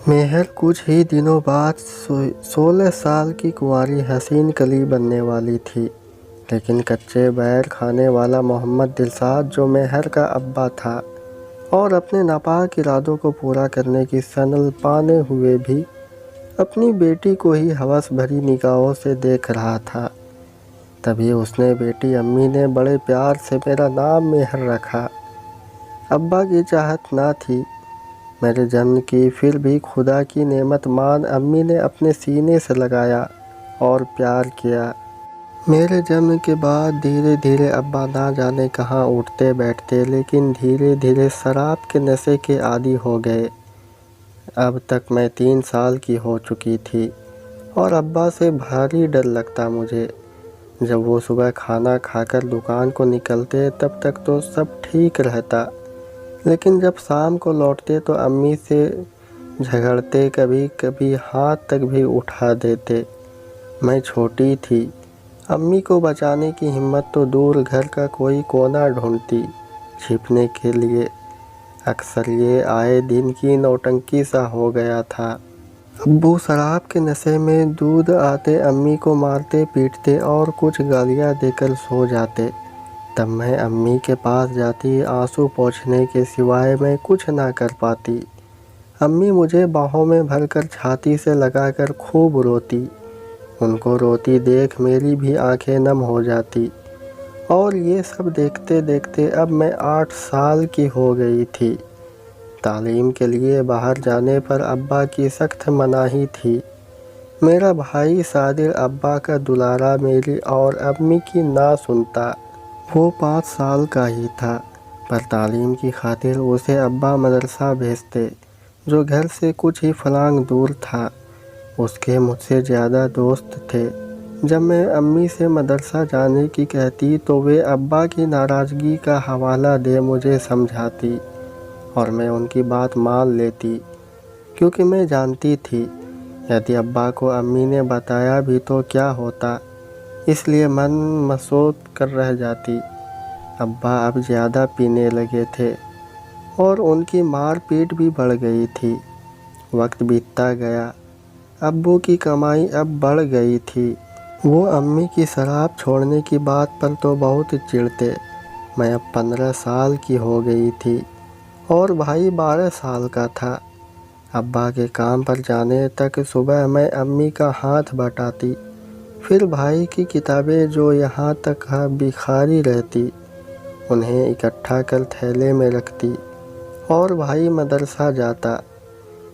مہر کچھ ہی دنوں بعد 16 سال کی کنواری حسین کلی بننے والی تھی، لیکن کچے بیر کھانے والا محمد دلشاد، جو مہر کا ابا تھا اور اپنے ناپاک ارادوں کو پورا کرنے کی سند پانے ہوئے بھی اپنی بیٹی کو ہی ہوس بھری نگاہوں سے دیکھ رہا تھا، تبھی اس نے بیٹی امی نے بڑے پیار سے میرا نام مہر رکھا۔ ابا کی چاہت نہ تھی میرے جنم کی، پھر بھی خدا کی نعمت مان امی نے اپنے سینے سے لگایا اور پیار کیا۔ میرے جنم کے بعد دھیرے دھیرے ابا نہ جانے کہاں اٹھتے بیٹھتے، لیکن دھیرے دھیرے شراب کے نشے کے عادی ہو گئے۔ اب تک میں 3 سال کی ہو چکی تھی اور ابا سے بھاری ڈر لگتا مجھے۔ جب وہ صبح کھانا کھا کر دکان کو نکلتے تب تک تو سب ٹھیک رہتا، لیکن جب شام کو لوٹتے تو امی سے جھگڑتے، کبھی کبھی ہاتھ تک بھی اٹھا دیتے۔ میں چھوٹی تھی، امی کو بچانے کی ہمت تو دور، گھر کا کوئی کونا ڈھونڈتی چھپنے کے لیے۔ اکثر یہ آئے دن کی نوٹنکی سا ہو گیا تھا۔ ابو شراب کے نشے میں دودھ آتے امی کو مارتے پیٹتے اور کچھ گالیاں دے کر سو جاتے، تب میں امی کے پاس جاتی، آنسو پوچھنے کے سوائے میں کچھ نہ کر پاتی۔ امی مجھے باہوں میں بھر کر چھاتی سے لگا کر خوب روتی، ان کو روتی دیکھ میری بھی آنکھیں نم ہو جاتی۔ اور یہ سب دیکھتے دیکھتے اب میں 8 سال کی ہو گئی تھی۔ تعلیم کے لیے باہر جانے پر ابا کی سخت مناہی تھی۔ میرا بھائی صادر ابا کا دلارا میری اور امی کی نہ سنتا۔ وہ 5 سال کا ہی تھا، پر تعلیم کی خاطر اسے ابا مدرسہ بھیجتے، جو گھر سے کچھ ہی فلانگ دور تھا۔ اس کے مجھ سے زیادہ دوست تھے۔ جب میں امی سے مدرسہ جانے کی کہتی تو وہ ابا کی ناراضگی کا حوالہ دے مجھے سمجھاتی، اور میں ان کی بات مان لیتی، کیونکہ میں جانتی تھی یدی ابا کو امی نے بتایا بھی تو کیا ہوتا، اس لیے من مسود کر رہ جاتی۔ ابا اب زیادہ پینے لگے تھے اور ان کی مار پیٹ بھی بڑھ گئی تھی۔ وقت بیتتا گیا، ابو کی کمائی اب بڑھ گئی تھی۔ وہ امی کی شراب چھوڑنے کی بات پر تو بہت چڑھتے۔ میں اب 15 سال کی ہو گئی تھی اور بھائی 12 سال کا تھا۔ ابا کے کام پر جانے تک صبح میں امی کا ہاتھ بٹاتی، پھر بھائی کی کتابیں جو یہاں تک بکھاری رہتی انہیں اکٹھا کر تھیلے میں رکھتی، اور بھائی مدرسہ جاتا،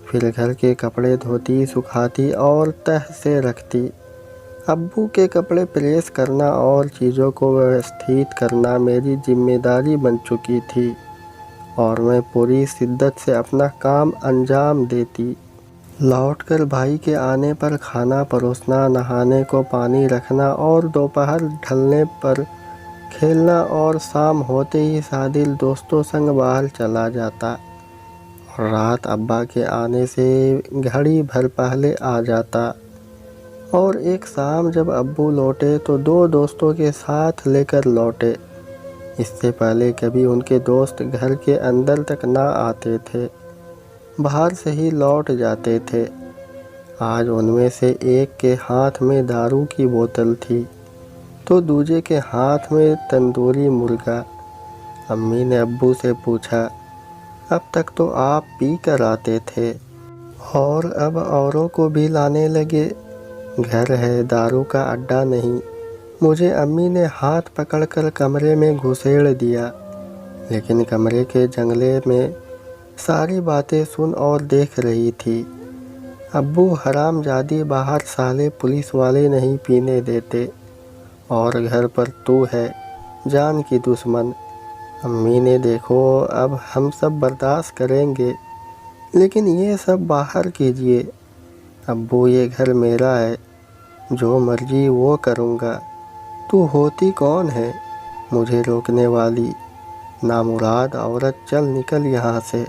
پھر گھر کے کپڑے دھوتی سکھاتی اور تہ سے رکھتی۔ ابو کے کپڑے پریس کرنا اور چیزوں کو ویوستھت کرنا میری ذمہ داری بن چکی تھی، اور میں پوری شدت سے اپنا کام انجام دیتی۔ لوٹ کر بھائی کے آنے پر کھانا پروسنا، نہانے کو پانی رکھنا اور دوپہر ڈھلنے پر کھیلنا، اور شام ہوتے ہی صادق دوستوں سنگ باہر چلا جاتا، اور رات ابا کے آنے سے گھڑی بھر پہلے آ جاتا۔ اور ایک شام جب ابو لوٹے تو 2 دوستوں کے ساتھ لے کر لوٹے۔ اس سے پہلے کبھی ان کے دوست گھر کے اندر تک نہ آتے تھے، باہر سے ہی لوٹ جاتے تھے۔ آج ان میں سے ایک کے ہاتھ میں دارو کی بوتل تھی تو دوسرے کے ہاتھ میں تندوری مرغا۔ امی نے ابو سے پوچھا، اب تک تو آپ پی کر آتے تھے اور اب اوروں کو بھی لانے لگے؟ گھر ہے، دارو کا اڈا نہیں۔ مجھے امی نے ہاتھ پکڑ کر کمرے میں گھسیڑ دیا، لیکن کمرے کے جنگلے میں ساری باتیں سن اور دیکھ رہی تھی۔ ابو حرام جادی، باہر سالے پولیس والے نہیں پینے دیتے، اور گھر پر تو ہے جان کی دشمن۔ امی نے دیکھو، اب ہم سب برداشت کریں گے، لیکن یہ سب باہر کیجیے۔ ابو یہ گھر میرا ہے، جو مرضی وہ کروں گا۔ تو ہوتی کون ہے مجھے روکنے والی؟ نامراد عورت، چل نکل یہاں سے۔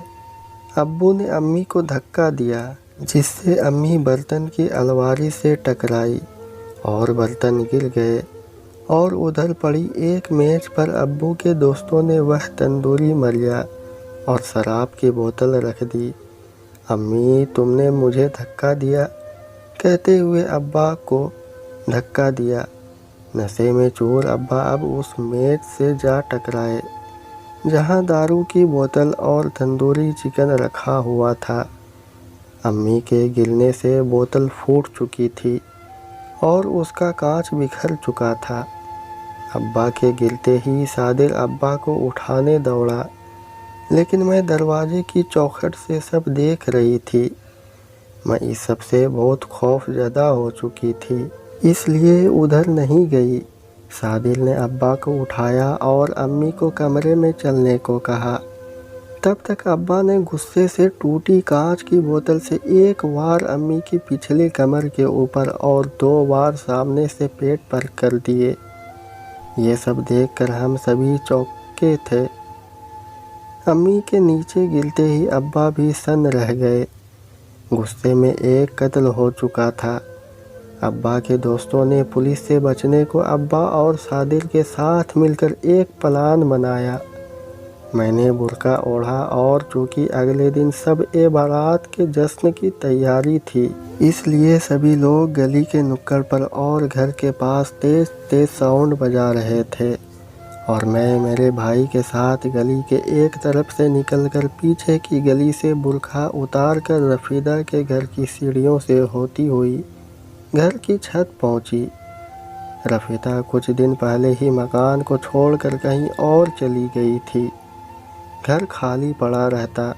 ابو نے امی کو دھکا دیا، جس سے امی برتن کی الماری سے ٹکرائی اور برتن گر گئے، اور ادھر پڑی ایک میز پر ابو کے دوستوں نے وہ تندوری مرغا اور شراب کی بوتل رکھ دی۔ امی تم نے مجھے دھکا دیا، کہتے ہوئے ابا کو دھکا دیا۔ نشے میں چور ابا اب اس میز سے جا ٹکرائے جہاں دارو کی بوتل اور تندوری چکن رکھا ہوا تھا۔ امی کے گرنے سے بوتل پھوٹ چکی تھی اور اس کا کانچ بکھر چکا تھا۔ ابا کے گرتے ہی صادر ابا کو اٹھانے دوڑا، لیکن میں دروازے کی چوکھٹ سے سب دیکھ رہی تھی۔ میں اس سب سے بہت خوف زدہ ہو چکی تھی، اس لیے ادھر نہیں گئی۔ صادر نے ابا کو اٹھایا اور امی کو کمرے میں چلنے کو کہا۔ تب تک ابا نے غصے سے ٹوٹی کانچ کی بوتل سے ایک وار امی کی پچھلی کمر کے اوپر اور 2 وار سامنے سے پیٹ پر کر دیے۔ یہ سب دیکھ کر ہم سبھی چونکے تھے۔ امی کے نیچے گرتے ہی ابا بھی سن رہ گئے۔ غصے میں ایک قتل ہو چکا تھا۔ ابا کے دوستوں نے پولیس سے بچنے کو ابا اور صادر کے ساتھ مل کر ایک پلان بنایا۔ میں نے برقع اوڑھا اور چونکہ اگلے دن سب بارات کے جشن کی تیاری تھی، اس لیے سبھی لوگ گلی کے نکڑ پر اور گھر کے پاس تیز تیز ساؤنڈ بجا رہے تھے، اور میں میرے بھائی کے ساتھ گلی کے ایک طرف سے نکل کر پیچھے کی گلی سے برقع اتار کر رفیدہ کے گھر کی سیڑھیوں سے ہوتی ہوئی گھر کی چھت پہنچی۔ رفیدہ کچھ دن پہلے ہی مکان کو چھوڑ کر کہیں اور چلی گئی تھی۔ گھر خالی پڑا رہتا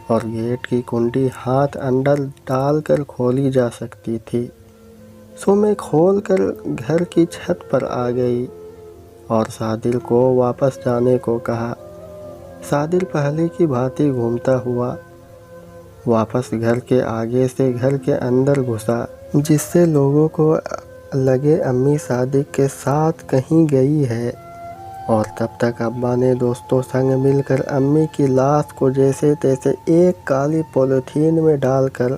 اور گیٹ کی کنڈی ہاتھ اندر ڈال کر کھولی جا سکتی تھی، سو میں کھول کر گھر کی چھت پر آ گئی اور صادر کو واپس جانے کو کہا۔ صادر پہلے کی بھانتی گھومتا ہوا واپس گھر کے آگے سے گھر کے اندر گھسا، جس سے لوگوں کو لگے امی صادق کے ساتھ کہیں گئی ہے۔ اور تب تک ابا نے دوستوں سنگ مل کر امی کی لاش کو جیسے تیسے ایک کالی پولیتھین میں ڈال کر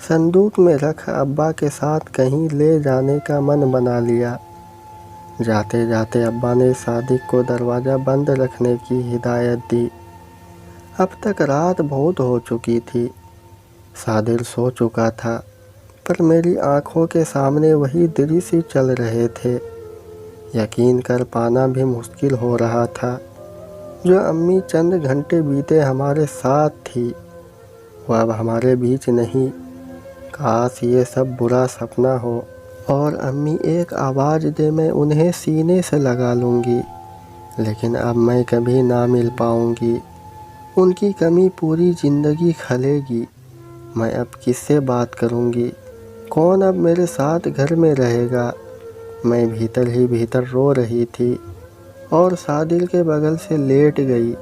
صندوق میں رکھ ابا کے ساتھ کہیں لے جانے کا من بنا لیا۔ جاتے جاتے ابا نے صادق کو دروازہ بند رکھنے کی ہدایت دی۔ اب تک رات بہت ہو چکی تھی۔ صادر سو چکا تھا، پر میری آنکھوں کے سامنے وہی دریشی چل رہے تھے۔ یقین کر پانا بھی مشکل ہو رہا تھا جو امی چند گھنٹے بیتے ہمارے ساتھ تھی، وہ اب ہمارے بیچ نہیں۔ کاش یہ سب برا سپنا ہو اور امی ایک آواز دے میں انہیں سینے سے لگا لوں گی، لیکن اب میں کبھی نہ مل پاؤں گی۔ ان کی کمی پوری زندگی کھلے گی۔ میں اب کس سے بات کروں گی؟ کون اب میرے ساتھ گھر میں رہے گا؟ میں بھیتر ہی بھیتر رو رہی تھی اور صادر کے بغل سے لیٹ گئی۔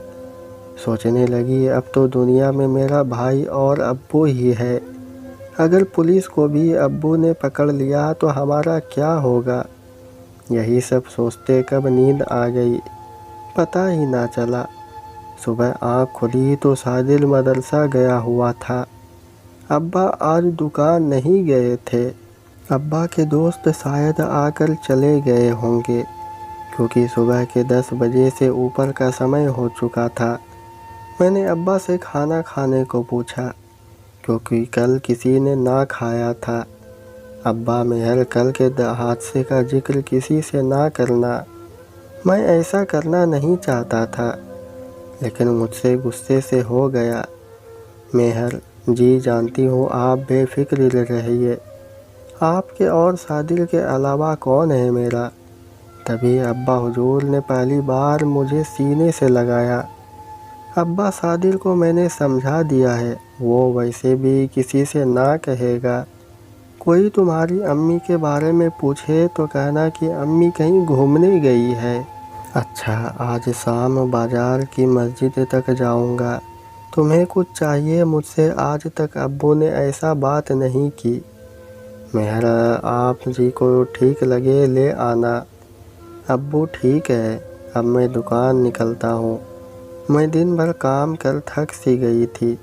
سوچنے لگی اب تو دنیا میں میرا بھائی اور ابو ہی ہے۔ اگر پولیس کو بھی ابو نے پکڑ لیا تو ہمارا کیا ہوگا؟ یہی سب سوچتے کب نیند آ گئی پتہ ہی نہ چلا۔ صبح آنکھ کھلی تو صادر مدرسہ گیا ہوا تھا۔ ابا آج دکان نہیں گئے تھے۔ ابا کے دوست شاید آ کر چلے گئے ہوں گے، کیونکہ صبح کے 10 بجے سے اوپر کا سمے ہو چکا تھا۔ میں نے ابا سے کھانا کھانے کو پوچھا، کیونکہ کل کسی نے نہ کھایا تھا۔ ابا مہر کل کے حادثے کا ذکر کسی سے نہ کرنا۔ میں ایسا کرنا نہیں چاہتا تھا، لیکن مجھ سے غصے سے ہو گیا۔ مہر جی جانتی ہوں، آپ بے فکر رہیے، آپ کے اور صادر کے علاوہ کون ہے میرا؟ تبھی ابا حضور نے پہلی بار مجھے سینے سے لگایا۔ ابا صادر کو میں نے سمجھا دیا ہے، وہ ویسے بھی کسی سے نہ کہے گا۔ کوئی تمہاری امی کے بارے میں پوچھے تو کہنا کہ امی کہیں گھومنے گئی ہے۔ اچھا، آج شام بازار کی مسجد تک جاؤں گا۔ تمہیں کچھ چاہیے مجھ سے؟ آج تک ابو نے ایسا بات نہیں کی۔ مہر آپ جی کو ٹھیک لگے لے آنا۔ ابو ٹھیک ہے، اب میں دکان نکلتا ہوں۔ میں دن بھر کام کر تھک سی گئی تھی۔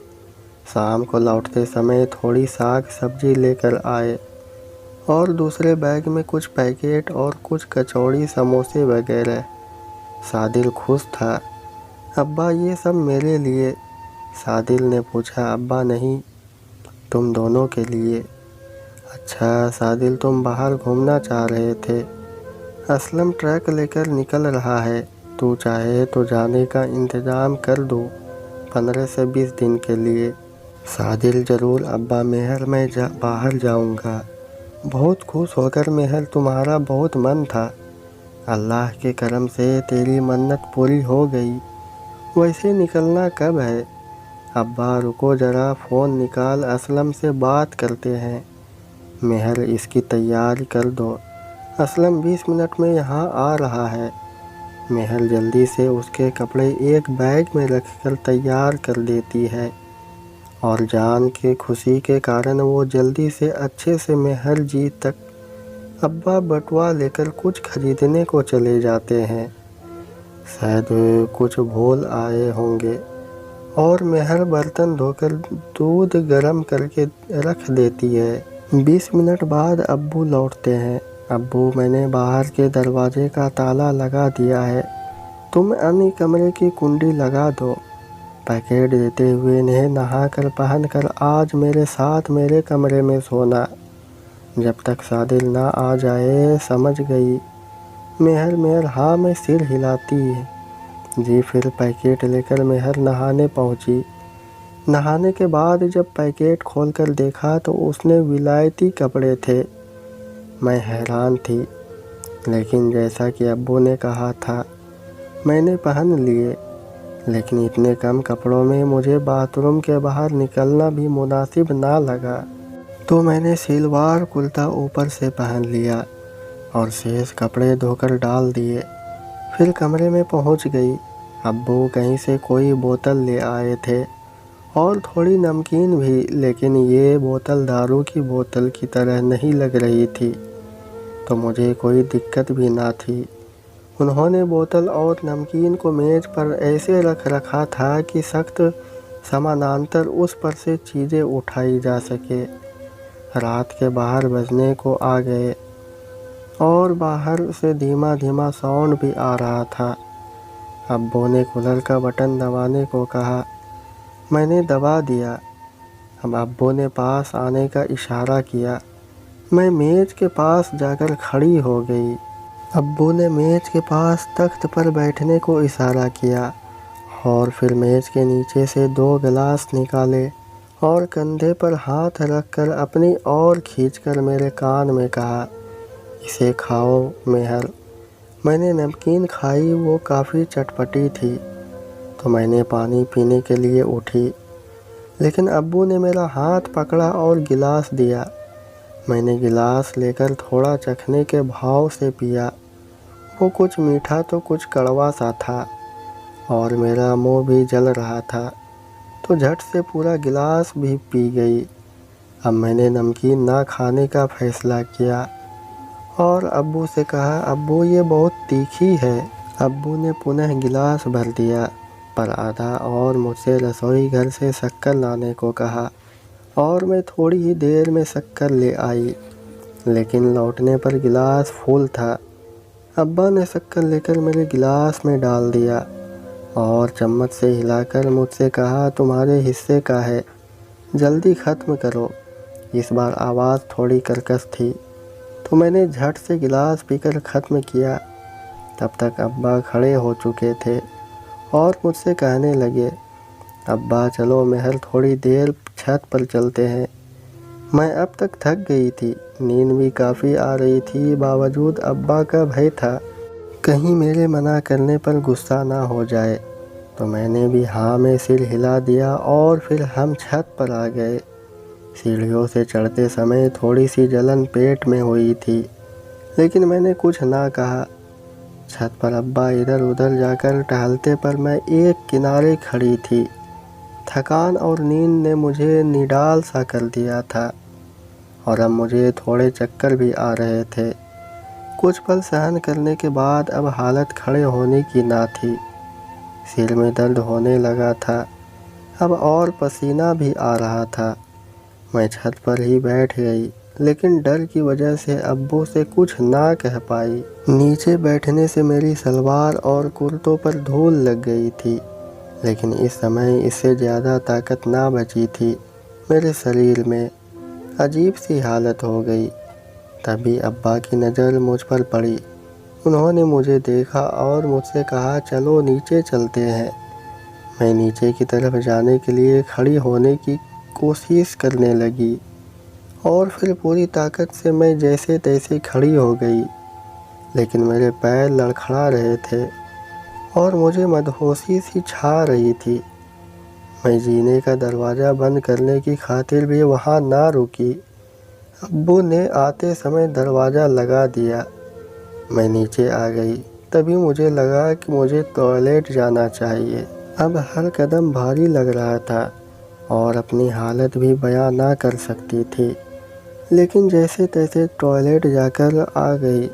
شام کو لوٹتے سمے تھوڑی ساگ سبزی لے کر آئے اور دوسرے بیگ میں کچھ پیکٹ اور کچھ کچوڑی سموسے وغیرہ۔ صادر خوش تھا۔ ابا یہ سب میرے لیے۔ سعدل نے پوچھا۔ ابا نہیں، تم دونوں کے لیے۔ اچھا سعدل، تم باہر گھومنا چاہ رہے تھے؟ اسلم ٹرک لے کر نکل رہا ہے، تو چاہے تو جانے کا انتظام کر دو 15 سے 20 دن کے لیے۔ سعدل ضرور ابا مہر، میں باہر جاؤں گا۔ بہت خوش ہو کر مہر، تمہارا بہت من تھا، اللہ کے کرم سے تیری منت پوری ہو گئی۔ ویسے نکلنا کب ہے؟ ابا رکو ذرا، فون نکال، اسلم سے بات کرتے ہیں۔ مہر اس کی تیاری کر دو، اسلم 20 منٹ میں یہاں آ رہا ہے۔ مہر جلدی سے اس کے کپڑے ایک بیگ میں رکھ کر تیار کر دیتی ہے، اور جان کی خوشی کے کارن وہ جلدی سے اچھے سے مہر جی تک ابا بٹوا لے کر کچھ خریدنے کو چلے جاتے ہیں۔ شاید کچھ بھول آئے ہوں گے، اور مہر برتن دھو کر دودھ گرم کر کے رکھ دیتی ہے۔ 20 منٹ بعد ابو لوٹتے ہیں۔ ابو، میں نے باہر کے دروازے کا تالا لگا دیا ہے، تم انی کمرے کی کنڈی لگا دو۔ پیکٹ دیتے ہوئے انہیں نہا کر پہن کر آج میرے ساتھ میرے کمرے میں سونا، جب تک سعدل نہ آ جائے، سمجھ گئی؟ مہر ہاں میں سر ہلاتی ہے۔ جی۔ پھر پیکٹ لے کر مہر نہانے پہنچی۔ نہانے کے بعد جب پیکٹ کھول کر دیکھا تو اس نے ولایتی کپڑے تھے۔ میں حیران تھی، لیکن جیسا کہ ابو نے کہا تھا میں نے پہن لیے، لیکن اتنے کم کپڑوں میں مجھے باتھ روم کے باہر نکلنا بھی مناسب نہ لگا، تو میں نے شلوار کرتا اوپر سے پہن لیا اور شیش کپڑے دھو کر ڈال دیے۔ پھر کمرے میں پہنچ گئی۔ ابو کہیں سے کوئی بوتل لے آئے تھے اور تھوڑی نمکین بھی، لیکن یہ بوتل دارو کی بوتل کی طرح نہیں لگ رہی تھی، تو مجھے کوئی دقت بھی نہ تھی۔ انہوں نے بوتل اور نمکین کو میز پر ایسے رکھ رکھا تھا کہ سخت سمانانتر اس پر سے چیزیں اٹھائی جا سکے۔ رات کے 12 بجنے کو آ گئے اور باہر سے دھیما دھیما ساؤنڈ بھی آ رہا تھا۔ ابو نے کولر کا بٹن دبانے کو کہا، میں نے دبا دیا۔ اب ابو نے پاس آنے کا اشارہ کیا۔ میں میز کے پاس جا کر کھڑی ہو گئی۔ ابو نے میز کے پاس تخت پر بیٹھنے کو اشارہ کیا، اور پھر میز کے نیچے سے 2 گلاس نکالے اور کندھے پر ہاتھ رکھ کر اپنی اور کھینچ کر میرے کان میں کہا، اسے کھاؤ مہر۔ میں نے نمکین کھائی، وہ کافی چٹپٹی تھی، تو میں نے پانی پینے کے لیے اٹھی، لیکن ابو نے میرا ہاتھ پکڑا اور گلاس دیا۔ میں نے گلاس لے کر تھوڑا چکھنے کے بھاؤ سے پیا۔ وہ کچھ میٹھا تو کچھ کڑوا سا تھا، اور میرا منہ بھی جل رہا تھا، تو جھٹ سے پورا گلاس بھی پی گئی۔ اب میں نے نمکین نہ کھانے کا فیصلہ کیا اور ابو سے کہا، ابو یہ بہت تیکھی ہے۔ ابو نے پنہ گلاس بھر دیا، پر آدھا، اور مجھ سے رسوئی گھر سے شکر لانے کو کہا، اور میں تھوڑی ہی دیر میں شکر لے آئی، لیکن لوٹنے پر گلاس فل تھا۔ ابا نے شکر لے کر میرے گلاس میں ڈال دیا اور چمچ سے ہلا کر مجھ سے کہا، تمہارے حصے کا ہے، جلدی ختم کرو۔ اس بار آواز تھوڑی کرکش تھی، تو میں نے جھٹ سے گلاس پی کر ختم کیا۔ تب تک ابا کھڑے ہو چکے تھے اور مجھ سے کہنے لگے، ابا چلو مہر، تھوڑی دیر چھت پر چلتے ہیں۔ میں اب تک تھک گئی تھی، نیند بھی کافی آ رہی تھی، باوجود ابا کا بھے تھا کہیں میرے منع کرنے پر غصہ نہ ہو جائے، تو میں نے بھی ہاں میں سر ہلا دیا، اور پھر ہم چھت پر آ گئے۔ سیڑھیوں سے چڑھتے سمے تھوڑی سی جلن پیٹ میں ہوئی تھی، لیکن میں نے کچھ نہ کہا۔ چھت پر ابا ادھر ادھر جا کر ٹہلتے پر میں ایک کنارے کھڑی تھی۔ تھکان اور نیند نے مجھے نڈال سا کر دیا تھا، اور اب مجھے تھوڑے چکر بھی آ رہے تھے۔ کچھ پل سہن کرنے کے بعد اب حالت کھڑے ہونے کی نہ تھی۔ سر میں درد ہونے لگا تھا، اب اور پسینہ بھی آ رہا تھا۔ میں چھت پر ہی بیٹھ گئی، لیکن ڈر کی وجہ سے ابو سے کچھ نہ کہہ پائی۔ نیچے بیٹھنے سے میری سلوار اور کرتوں پر دھول لگ گئی تھی، لیکن اس سمے اس سے زیادہ طاقت نہ بچی تھی میرے شریر میں۔ عجیب سی حالت ہو گئی۔ تبھی ابا کی نظر مجھ پر پڑی۔ انہوں نے مجھے دیکھا اور مجھ سے کہا چلو نیچے چلتے ہیں۔ میں نیچے کی طرف جانے کے لیے کھڑی ہونے کی کوشش کرنے لگی اور پھر پوری طاقت سے میں جیسے تیسے کھڑی ہو گئی، لیکن میرے پیر لڑکھڑا رہے تھے اور مجھے مدہوشی سی چھا رہی تھی۔ میں جینے کا دروازہ بند کرنے کی خاطر بھی وہاں نہ رکی۔ ابو نے آتے سمے دروازہ لگا دیا۔ میں نیچے آ گئی۔ تبھی مجھے لگا کہ مجھے ٹوائلٹ جانا چاہیے۔ اب ہر قدم بھاری لگ رہا تھا اور اپنی حالت بھی بیان نہ کر سکتی تھی، لیکن جیسے تیسے ٹوائلٹ جا کر آ گئی۔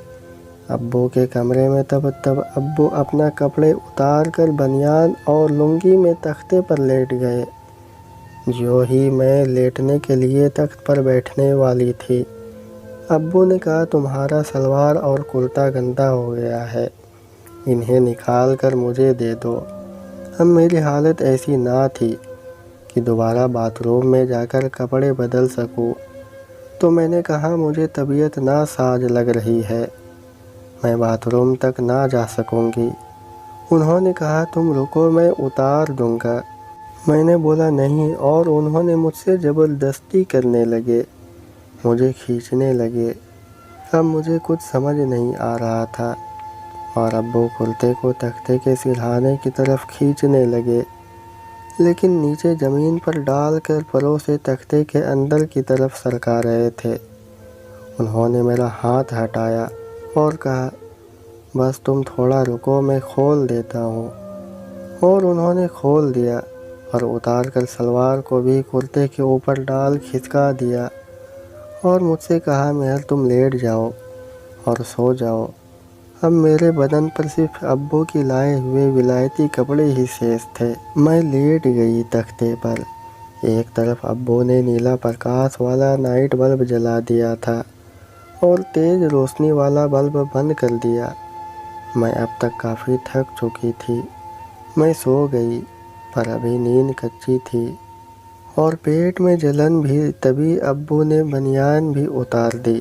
ابو کے کمرے میں تب ابو اپنا کپڑے اتار کر بنیان اور لنگی میں تختے پر لیٹ گئے۔ جو ہی میں لیٹنے کے لیے تخت پر بیٹھنے والی تھی، ابو نے کہا تمہارا شلوار اور کرتا گندا ہو گیا ہے، انہیں نکال کر مجھے دے دو۔ اب میری حالت ایسی نہ تھی کہ دوبارہ باتھ روم میں جا کر کپڑے بدل سکوں، تو میں نے کہا مجھے طبیعت ناساز لگ رہی ہے، میں باتھ روم تک نہ جا سکوں گی۔ انہوں نے کہا تم رکو میں اتار دوں گا۔ میں نے بولا نہیں، اور انہوں نے مجھ سے زبردستی کرنے لگے، مجھے کھینچنے لگے۔ اب مجھے کچھ سمجھ نہیں آ رہا تھا اور ابو کرتے کو تختے کے سرہانے کی طرف کھینچنے لگے، لیکن نیچے زمین پر ڈال کر پروں سے تختے کے اندر کی طرف سرکا رہے تھے۔ انہوں نے میرا ہاتھ ہٹایا اور کہا بس تم تھوڑا رکو، میں کھول دیتا ہوں۔ اور انہوں نے کھول دیا اور اتار کر شلوار کو بھی کرتے کے اوپر ڈال کھسکا دیا اور مجھ سے کہا مہر تم لیٹ جاؤ اور سو جاؤ۔ اب میرے بدن پر صرف ابو کی لائے ہوئے ولایتی کپڑے ہی شیش تھے۔ میں لیٹ گئی تختے پر۔ ایک طرف ابو نے نیلا پرکاش والا نائٹ بلب جلا دیا تھا اور تیز روشنی والا بلب بند کر دیا۔ میں اب تک کافی تھک چکی تھی۔ میں سو گئی، پر ابھی نیند کچی تھی اور پیٹ میں جلن بھی۔ تبھی ابو نے بنیان بھی اتار دی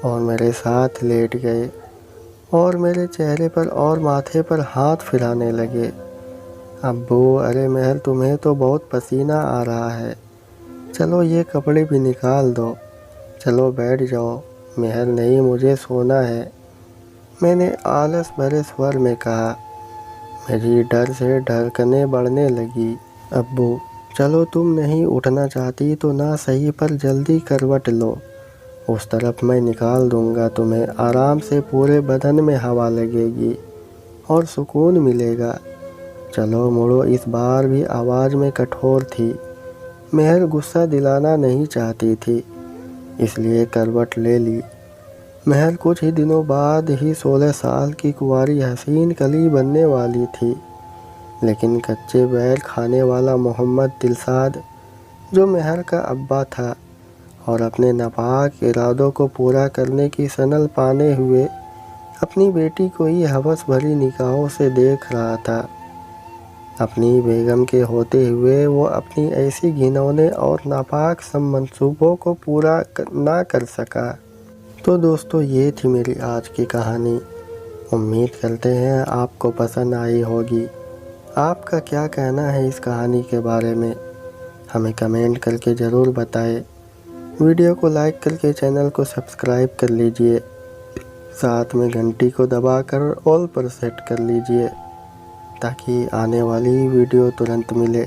اور میرے ساتھ لیٹ گئے اور میرے چہرے پر اور ماتھے پر ہاتھ پھرانے لگے۔ ابو ارے مہر تمہیں تو بہت پسینہ آ رہا ہے، چلو یہ کپڑے بھی نکال دو، چلو بیٹھ جاؤ۔ مہر نہیں مجھے سونا ہے، میں نے آلس بھرے سور میں کہا۔ میری ڈر سے دھڑکنیں بڑھنے لگی۔ ابو چلو تم نہیں اٹھنا چاہتی تو نہ صحیح پر جلدی کروٹ لو، اس طرف میں نکال دوں گا، تمہیں آرام سے پورے بدن میں ہوا لگے گی اور سکون ملے گا، چلو مڑو۔ اس بار بھی آواز میں کٹھور تھی۔ مہر غصہ دلانا نہیں چاہتی تھی، اس لیے کروٹ لے لی۔ مہر کچھ ہی دنوں بعد ہی 16 سال کی کنواری حسین کلی بننے والی تھی، لیکن کچے بیل کھانے والا محمد دلشاد، جو مہر کا ابا تھا اور اپنے ناپاک ارادوں کو پورا کرنے کی سنل پانے ہوئے اپنی بیٹی کو ہی ہوس بھری نگاہوں سے دیکھ رہا تھا۔ اپنی بیگم کے ہوتے ہوئے وہ اپنی ایسی گھنونے اور ناپاک سب منصوبوں کو پورا نہ کر سکا۔ تو دوستو یہ تھی میری آج کی کہانی۔ امید کرتے ہیں آپ کو پسند آئی ہوگی۔ آپ کا کیا کہنا ہے اس کہانی کے بارے میں؟ ہمیں کمنٹ کر کے ضرور بتائیں۔ ویڈیو کو لائک کر کے چینل کو سبسکرائب کر لیجئے، ساتھ میں گھنٹی کو دبا کر آل پر سیٹ کر لیجئے تاکہ آنے والی ویڈیو ترنت ملے۔